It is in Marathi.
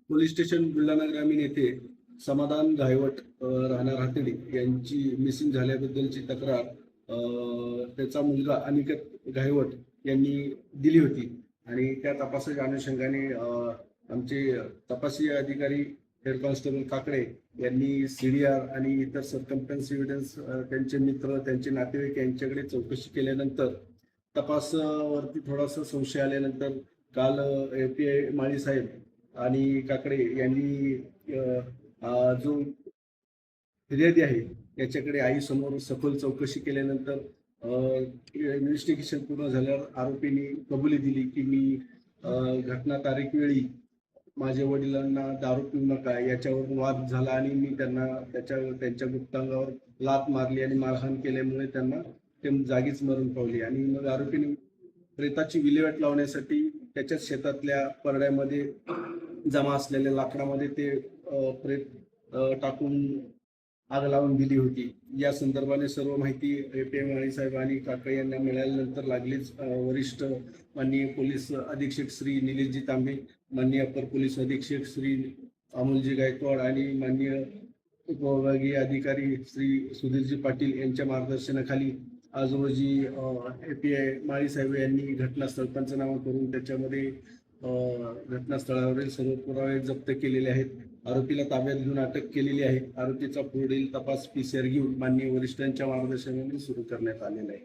पोलीस स्टेशन बुलढाणा ग्रामीण येथे समाधान गायवट राहणार हातेडी यांची मिसिंग झाल्याबद्दलची तक्रार त्याचा मुलगा अनिकेत गायवट यांनी दिली होती आणि त्या तपासाच्या अनुषंगाने आमचे तपासी अधिकारी हेड कॉन्स्टेबल काकडे यांनी सीडीआर आणि इतर सर्कमस्टन्स एव्हिडन्स त्यांचे मित्र त्यांचे नातेवाईक यांच्याकडे चौकशी केल्यानंतर तपासावरती थोडासा संशय आल्यानंतर काल API माळी साहेब आणि काकडे यांनी जो फिर्यादी आहे याच्याकडे आईसमोर सखोल चौकशी केल्यानंतर इन्व्हेस्टिगेशन पूर्ण झाल्यावर आरोपींनी कबुली दिली की मी घटना तारीख वेळी माझ्या वडिलांना दारू पिऊ नका याच्यावरून वाद झाला आणि मी त्यांना त्यांच्या गुप्तांगावर लात मारली आणि मारहाण केल्यामुळे त्यांना ते जागीच मरण पावली आणि मग आरोपींनी प्रेताची विल्हेवाट लावण्यासाठी त्याच्याच शेतातल्या परड्यामध्ये जमा असलेल्या लाकडामध्ये ते प्रेत टाकून आग लावून दिली होती। या संदर्भाने सर्व माहिती API माळी साहेब आणि काकडे यांना मिळाल्यानंतर लागलीच वरिष्ठ माननीय पोलीस अधीक्षक श्री निलेशजी तांबे, माननीय अपर पोलीस अधीक्षक श्री अमोलजी गायकवाड आणि माननीय उपविभागीय अधिकारी श्री सुधीरजी पाटील यांच्या मार्गदर्शनाखाली आज रोजी API माळी साहेब यांनी घटनास्थळ पंचनामा करून त्याच्यामध्ये घटनास्थळावरील सर्व पुरावे जप्त केलेले आहेत। आरोपीला ताब्यात घेऊन अटक केलेली आहे। आरोपीचा पुढील तपास PCR घेऊन माननीय वरिष्ठांच्या मार्गदर्शनाने सुरू करण्यात आलेला आहे।